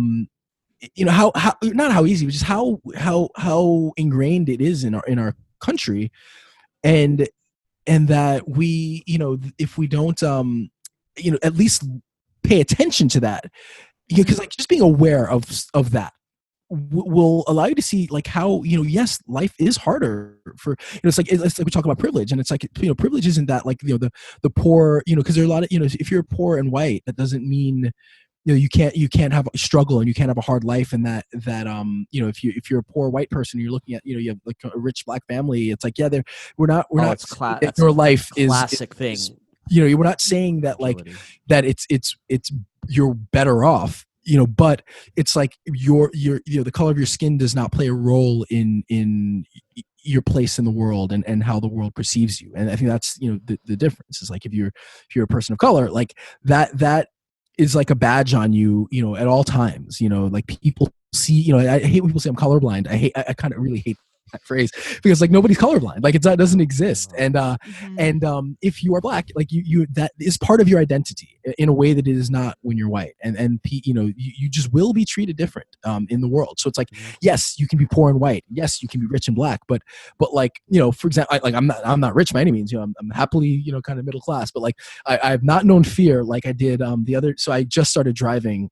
not how easy, but just how ingrained it is in our country. And that we, if we don't, at least pay attention to that, because like just being aware of that will allow you to see like how, yes, life is harder for, it's like we talk about privilege, and it's like, privilege isn't that like, the poor, because there are a lot of, if you're poor and white, that doesn't mean, you can't have a struggle and you can't have a hard life. And that if you're a poor white person, you're looking at, you have like a rich black family. It's like, yeah, we're not your life is classic thing. We're not saying that like that it's you're better off, but it's like your the color of your skin does not play a role in your place in the world and how the world perceives you. And I think that's, the difference is like, if you're a person of color, like that is like a badge on you, at all times, like people see, I hate when people say I'm colorblind. I kind of really hate that phrase, because like nobody's colorblind, like it doesn't exist. And if you are black, like you that is part of your identity in a way that it is not when you're white, and you just will be treated different in the world. So it's like, yes, you can be poor and white, yes, you can be rich and black, but like, for example, like I'm not rich by any means, I'm happily kind of middle class, but like I've not known fear like I did so I just started driving.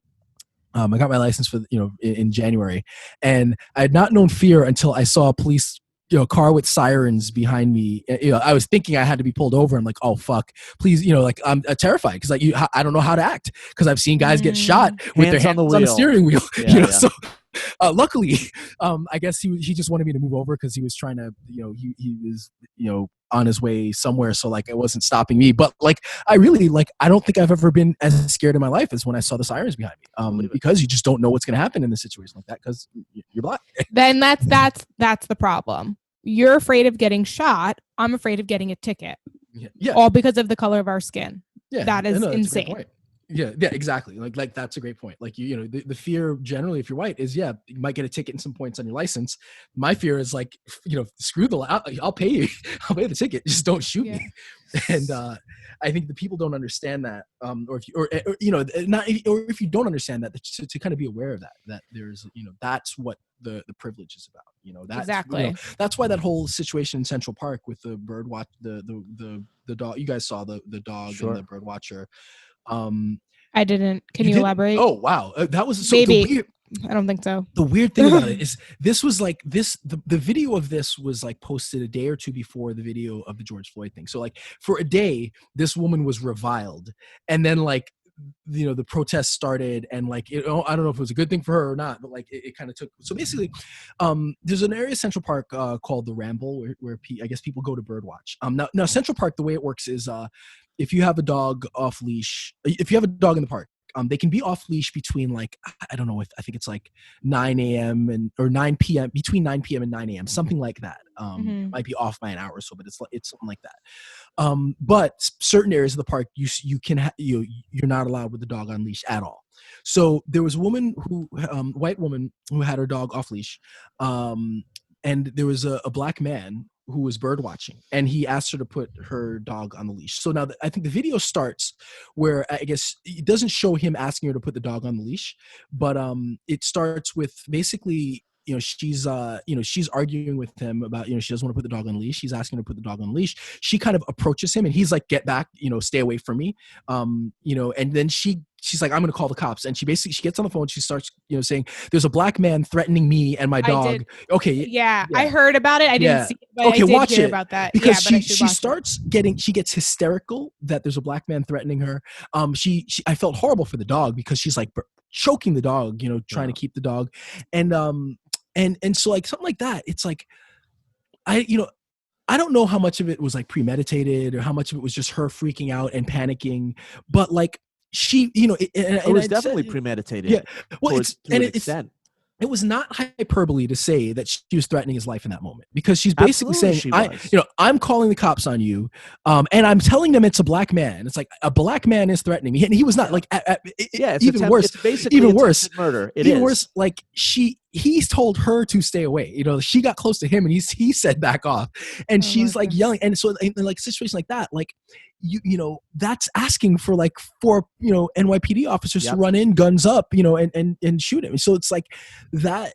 I got my license for in January, and I had not known fear until I saw a police car with sirens behind me. I was thinking I had to be pulled over. I'm like, oh fuck, please, like I'm terrified because like I don't know how to act, because I've seen guys get shot with their hands on the steering wheel. So luckily, I guess he just wanted me to move over because he was trying to, he was on his way somewhere, so like it wasn't stopping me. But like I really I don't think I've ever been as scared in my life as when I saw the sirens behind me, because you just don't know what's going to happen in a situation like that because you're black. Then that's the problem. You're afraid of getting shot. I'm afraid of getting a ticket. Yeah. All because of the color of our skin. Yeah, that is insane. Yeah, exactly. Like that's a great point. Like the fear generally, if you're white, is you might get a ticket and some points on your license. My fear is like, screw I'll pay you. I'll pay the ticket. Just don't shoot me. And I think the people don't understand that, or if you don't understand that, to kind of be aware of that there's that's what the privilege is about. That's, exactly. That's why that whole situation in Central Park with the bird watch, the dog. You guys saw the dog and the bird watcher. I didn't. Can you elaborate? Oh wow, that was so maybe. I don't think so. The weird thing about it is this was like this. The video of this was like posted a day or two before the video of the George Floyd thing. So like for a day, this woman was reviled, and then like the protests started, and like I don't know if it was a good thing for her or not, but like it kind of took. So basically, there's an area in Central Park called the Ramble where I guess people go to birdwatch. Now Central Park, the way it works is if you have a dog off leash, if you have a dog in the park, they can be off leash between like, I don't know, I think it's like 9 a.m. or 9 p.m. between 9 p.m. and 9 a.m. something like that. It might be off by an hour or so, but it's something like that. But certain areas of the park, you're not allowed with the dog on leash at all. So there was a woman white woman who had her dog off leash, and there was a black man who was bird watching, and he asked her to put her dog on the leash. So now I think the video starts where I guess it doesn't show him asking her to put the dog on the leash, but it starts with basically she's arguing with him about she doesn't want to put the dog on the leash. He's asking her to put the dog on the leash. She kind of approaches him, and he's like, "Get back, stay away from me," and then she's like, I'm going to call the cops. And she gets on the phone. She starts, saying there's a black man threatening me and my dog. Okay. Yeah. I heard about it. I didn't see it, but I did hear about that. Because she gets hysterical that there's a black man threatening her. I felt horrible for the dog because she's like choking the dog, trying to keep the dog. And so like something like that, it's like, I don't know how much of it was like premeditated or how much of it was just her freaking out and panicking, but like she, it was definitely premeditated. Yeah. Well, to an extent. It was not hyperbole to say that she was threatening his life in that moment, because she's basically saying, I'm calling the cops on you, and I'm telling them it's a black man. It's like a black man is threatening me, and he was not like. It's even worse. It's basically even worse. Murder. Even worse. Like he's told her to stay away. She got close to him, and he said back off, and she's like yelling. And so in like a situation like that, like that's asking for like 4 NYPD officers to run in, guns up, and shoot him. So it's like that,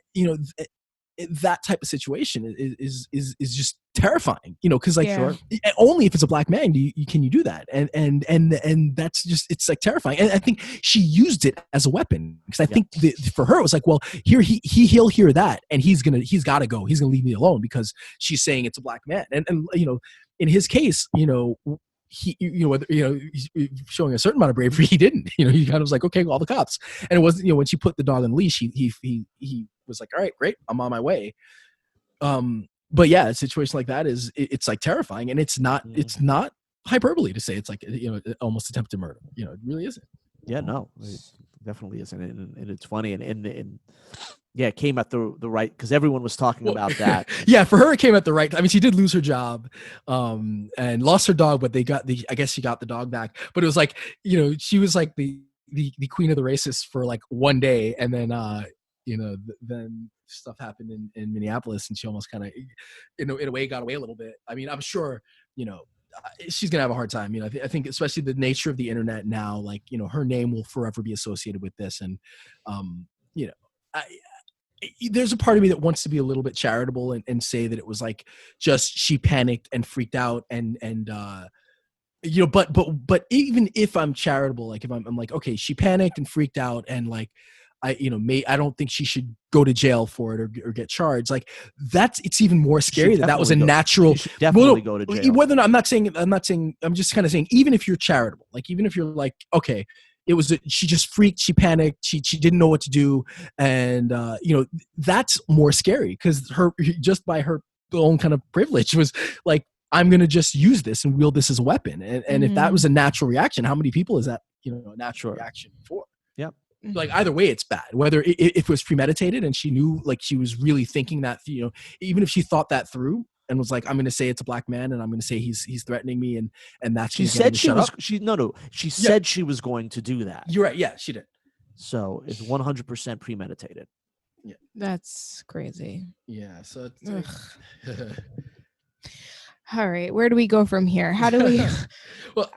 that type of situation is just terrifying, because like only if it's a black man can you do that, and that's just, it's like terrifying. And I think she used it as a weapon, because I think for her it was like, well, here he'll hear that, and he's got to go, he's gonna leave me alone because she's saying it's a black man, and in his case, he he's showing a certain amount of bravery. He didn't, he kind of was like, okay, all the cops. And it wasn't, when she put the dog on the leash, he was like, all right, great, I'm on my way. But yeah, a situation like that it's like terrifying, and it's not hyperbole to say it's like, almost attempted murder. It really isn't. Yeah, no, it definitely isn't. And it's funny, and yeah, it came at the right, because everyone was talking about that. Yeah, for her it came at the right. I mean, she did lose her job, and lost her dog, but I guess she got the dog back. But it was like, she was like the queen of the racists for like one day, and then then stuff happened in Minneapolis, and she almost kind of, in a way, got away a little bit. I mean, I'm sure, she's gonna have a hard time. I think especially the nature of the internet now, like, her name will forever be associated with this, and there's a part of me that wants to be a little bit charitable and say that it was like just she panicked and freaked out and but even if I'm charitable, like if I'm like, okay, she panicked and freaked out, and like I don't think she should go to jail for it or get charged. Like it's even more scary that was a natural. Definitely go to jail. Whether or not, I'm just kind of saying, even if you're charitable, like even if you're like, okay, she just freaked, she panicked, she didn't know what to do, and that's more scary, because just by her own kind of privilege was like, I'm gonna just use this and wield this as a weapon, and if that was a natural reaction, how many people is that a natural reaction for? Yep. Like either way it's bad, whether if it was premeditated and she knew, like she was really thinking that, even if she thought that through and was like, I'm going to say it's a black man, and I'm going to say he's threatening me, and that's she said she was she said she was going to do that. You're right. Yeah, she did. So it's 100% premeditated. Yeah, that's crazy. Yeah. So all right, where do we go from here? How do we well,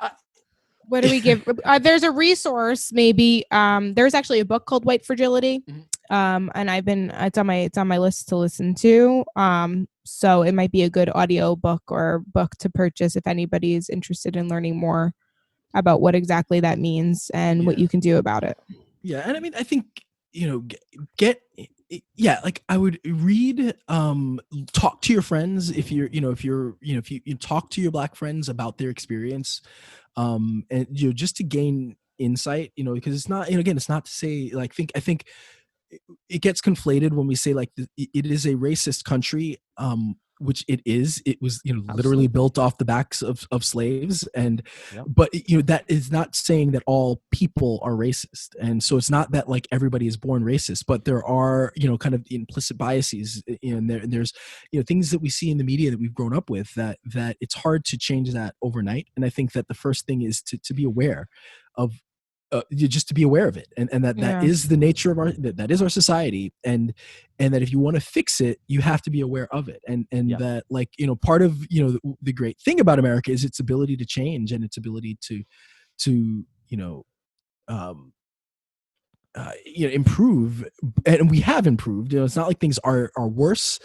what do we give? There's a resource, maybe. There's actually a book called White Fragility. And it's on my list to listen to. So it might be a good audio book or book to purchase if anybody is interested in learning more about what exactly that means and what you can do about it. Yeah. And I mean, I think, like I would read, talk to your friends if you talk to your black friends about their experience, and just to gain insight, because it's not, again, it's not to say like, I think it gets conflated when we say like it is a racist country, which it is. It was literally built off the backs of slaves, and but that is not saying that all people are racist, and so it's not that like everybody is born racist, but there are kind of implicit biases, and there's things that we see in the media that we've grown up with that it's hard to change that overnight. And I think that the first thing is to be aware of. Just to be aware of it, and that is the nature of that is our society, and that if you want to fix it, you have to be aware of it, and that like part of the great thing about America is its ability to change and its ability to improve, and we have improved. It's not like things are worse,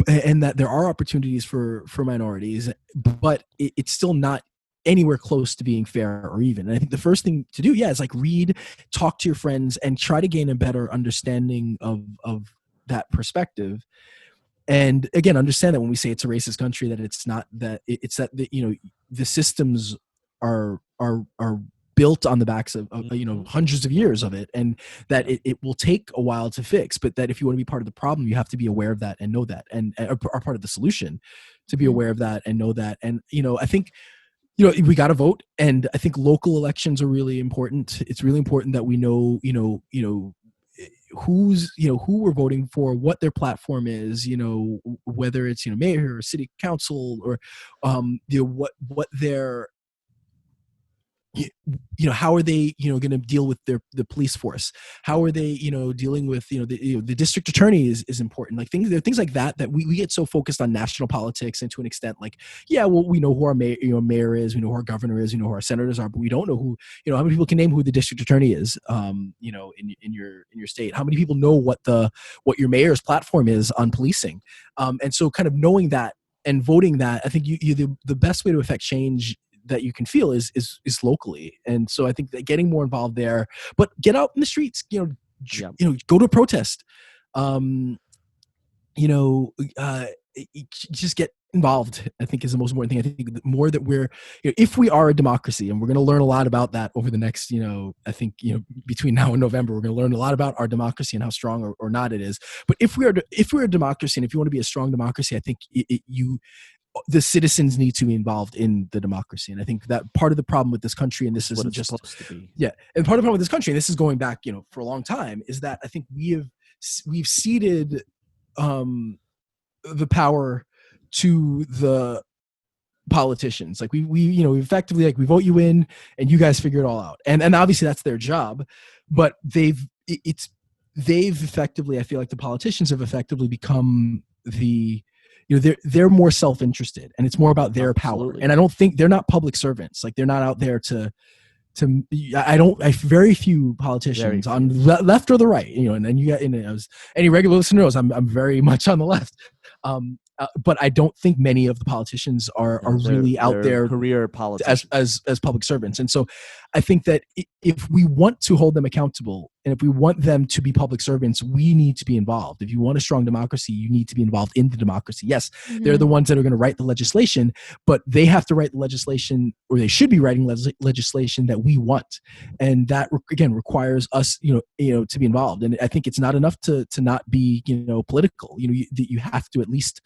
and that there are opportunities for minorities, but it's still not anywhere close to being fair or even. And I think the first thing to do, is like read, talk to your friends, and try to gain a better understanding of that perspective. And again, understand that when we say it's a racist country, that it's not that, it's that the systems are built on the backs of hundreds of years of it, and that it will take a while to fix, but that if you want to be part of the problem, you have to be aware of that and know that, and are part of the solution to be aware of that and know that. And I think we got to vote, and I think local elections are really important. It's really important that we know who's who we're voting for, what their platform is, whether it's mayor or city council, or what their how are they going to deal with the police force, how are they dealing with the district attorney is important. Like things like that we get so focused on national politics, and to an extent, like, yeah, well, we know who our mayor is, we know who our governor is, we know who our senators are, but we don't know who how many people can name who the district attorney is in your state. How many people know what your mayor's platform is on policing? And so kind of knowing that and voting that, I think the best way to affect change that you can feel is locally. And so I think that getting more involved there, but get out in the streets, go to a protest, just get involved, I think, is the most important thing. I think the more that we're, if we are a democracy, and we're going to learn a lot about that over the next, I think, between now and November, we're going to learn a lot about our democracy and how strong or not it is. But if we're a democracy, and if you want to be a strong democracy, I think the citizens need to be involved in the democracy. And I think that part of the problem with this country, and this isn't just supposed to be. Yeah, and part of the problem with this country, and this is going back, for a long time, is that I think we've ceded the power to the politicians. Like we effectively, like, we vote you in and you guys figure it all out. And obviously that's their job, but they've effectively, I feel like the politicians have effectively become they're more self-interested, and it's more about their power. And I don't think they're not public servants. Like, they're not out there very few politicians on left or the right, and then you got, as any regular listener knows, I'm very much on the left. But I don't think many of the politicians are really out there career politicians as public servants. And so I think that if we want to hold them accountable, and if we want them to be public servants, we need to be involved. If you want a strong democracy, you need to be involved in the democracy. Yes, they're the ones that are going to write the legislation, but they have to write the legislation, or they should be writing legislation that we want. And that, again, requires us, to be involved. And I think it's not enough to not be, political. You have to, at least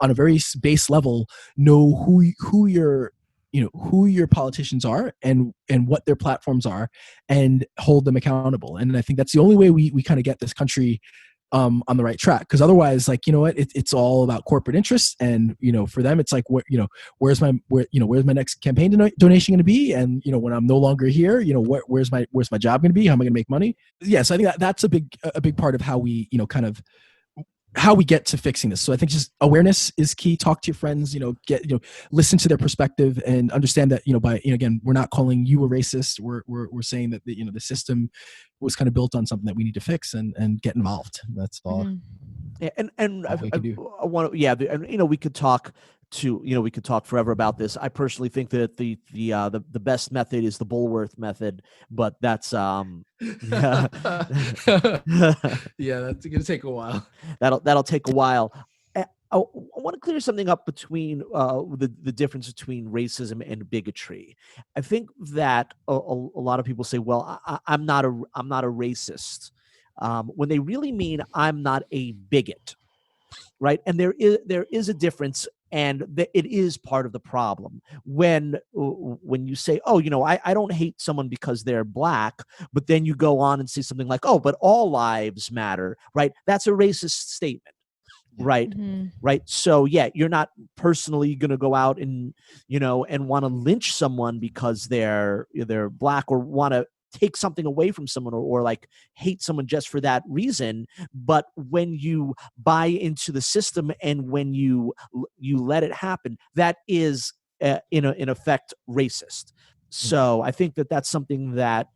on a very base level, know who your politicians are and what their platforms are, and hold them accountable. And I think that's the only way we kind of get this country on the right track. Because otherwise, like, it's all about corporate interests, and for them, it's like, where's my next campaign donation going to be, and when I'm no longer here, where's my job going to be, how am I going to make money? Yes, I think that's a big part of how we how we get to fixing this. So I think just awareness is key. Talk to your friends, listen to their perspective, and understand that, again, we're not calling you a racist. We're saying that the system was kind of built on something that we need to fix, and get involved. That's all. Yeah, and I want to, and we could talk we could talk forever about this. I personally think that the best method is the Bulworth method, but that's yeah, that's gonna take a while. That'll take a while. I want to clear something up between the difference between racism and bigotry. I think that a lot of people say, "Well, I'm not a racist," when they really mean I'm not a bigot, right? And there is a difference. And it is part of the problem when you say, "Oh, I don't hate someone because they're black," but then you go on and say something like, "Oh, but all lives matter," right? That's a racist statement, right? Right. So yeah, you're not personally going to go out and and want to lynch someone because they're black, or want to take something away from someone, or like hate someone just for that reason. But when you buy into the system, and when you let it happen, that is in effect racist. So I think that that's something that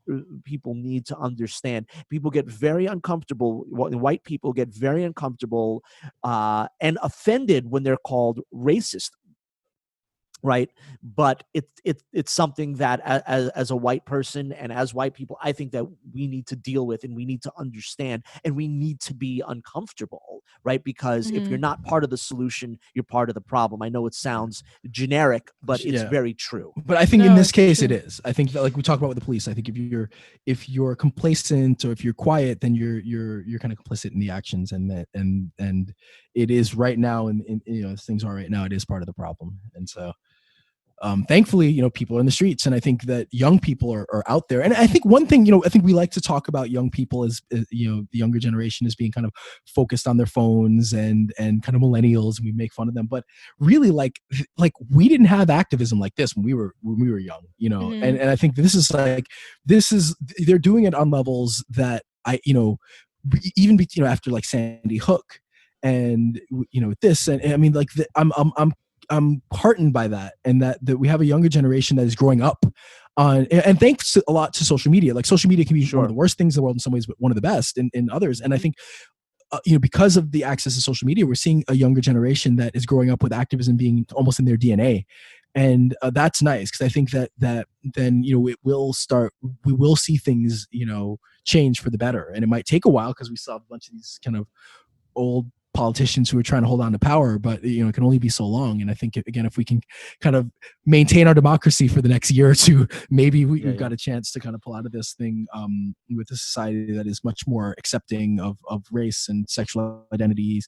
people need to understand. People get very uncomfortable. White people get very uncomfortable and offended when they're called racist. Right. But it's something that as a white person, and as white people, I think that we need to deal with, and we need to understand, and we need to be uncomfortable. right? Because if you're not part of the solution, you're part of the problem. I know it sounds generic, but it's very true. But I think in this case it is. I think that, like we talk about with the police, I think if you're complacent or if you're quiet, then you're kind of complicit in the actions, and it is right now, and as things are right now, it is part of the problem. And so thankfully, people are in the streets, and I think that young people are out there. And I think one thing, I think we like to talk about young people as the younger generation as being kind of focused on their phones and kind of millennials, and we make fun of them. But really, like we didn't have activism like this when we were young, and I think this is they're doing it on levels that even after like Sandy Hook and this, and I mean, like I'm heartened by that, and that we have a younger generation that is growing up on, and thanks a lot to social media. Like social media can be one of the worst things in the world in some ways, but one of the best in others. And I think, because of the access to social media, we're seeing a younger generation that is growing up with activism being almost in their DNA. And that's nice, because I think that then, it will start, we will see things, change for the better. And it might take a while because we saw a bunch of these kind of old politicians who are trying to hold on to power, but it can only be so long. And I think, again, if we can kind of maintain our democracy for the next year or two, maybe we've got a chance to kind of pull out of this thing with a society that is much more accepting of race and sexual identities,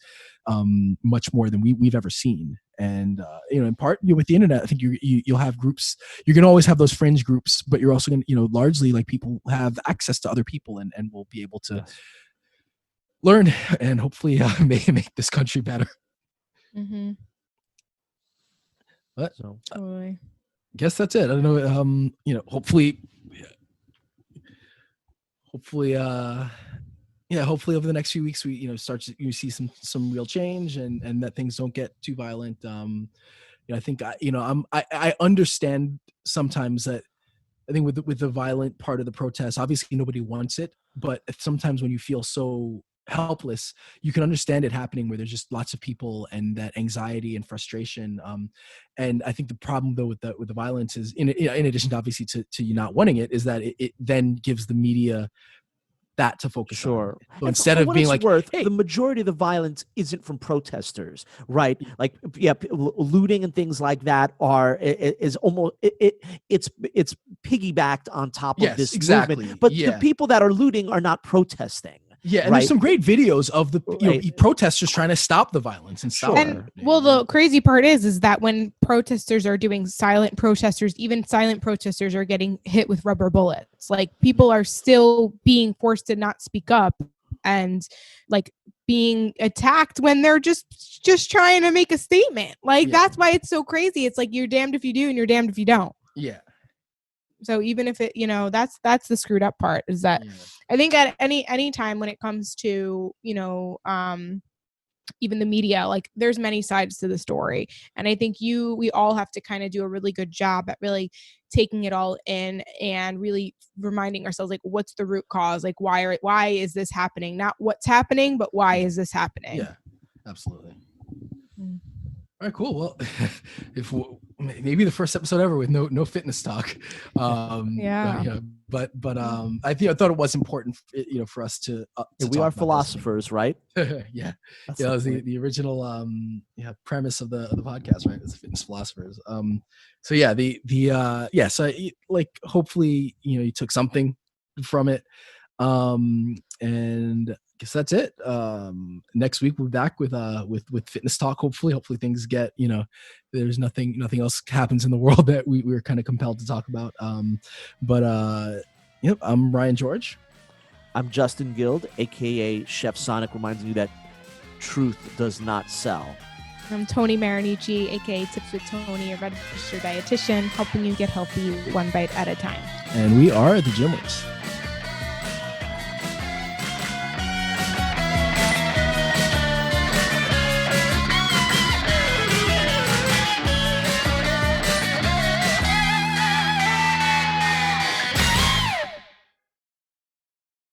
much more than we've ever seen. And in part, with the internet, I think you'll have groups. You're going to always have those fringe groups, but you're also going to, largely, like, people have access to other people and will be able to learn and hopefully make this country better. But I guess that's it. I don't know. Hopefully over the next few weeks we you see some real change, and that things don't get too violent. I think I understand sometimes that I think with the violent part of the protest, obviously nobody wants it, but sometimes when you feel so helpless, you can understand it happening where there's just lots of people and that anxiety and frustration. And I think the problem though with the violence is, in addition to obviously to you not wanting it, is that it then gives the media that to focus on. So instead of being like, hey, the majority of the violence isn't from protesters, right? Like, looting and things like that is almost it's piggybacked on top of this movement. But the people that are looting are not protesting. Yeah, and there's some great videos of the protesters trying to stop the violence and stop. And the crazy part is that when protesters are doing silent protesters, even silent protesters are getting hit with rubber bullets. Like, people are still being forced to not speak up and like being attacked when they're just trying to make a statement. Like, that's why it's so crazy. It's like, you're damned if you do and you're damned if you don't. Yeah. So even if it, that's the screwed up part, is that I think at any time when it comes to, even the media, like, there's many sides to the story. And I think we all have to kind of do a really good job at really taking it all in and really reminding ourselves, like, what's the root cause? Like, why is this happening? Not what's happening, but why is this happening? Yeah, absolutely. All right, cool. Well, if maybe the first episode ever with no fitness talk. But I thought it was important, for us to we are philosophers, right? Yeah, that was the original premise of the podcast, right? It's fitness philosophers. Hopefully you took something from it, and I guess that's it. Next week we'll be back with fitness talk. Hopefully things get, there's nothing else happens in the world that we're kind of compelled to talk about. I'm Ryan George. I'm Justin Guild, aka Chef Sonic, reminding you that truth does not sell. I'm Tony Marinici, aka Tips with Tony, a registered dietitian, helping you get healthy one bite at a time. And we are the GymWits.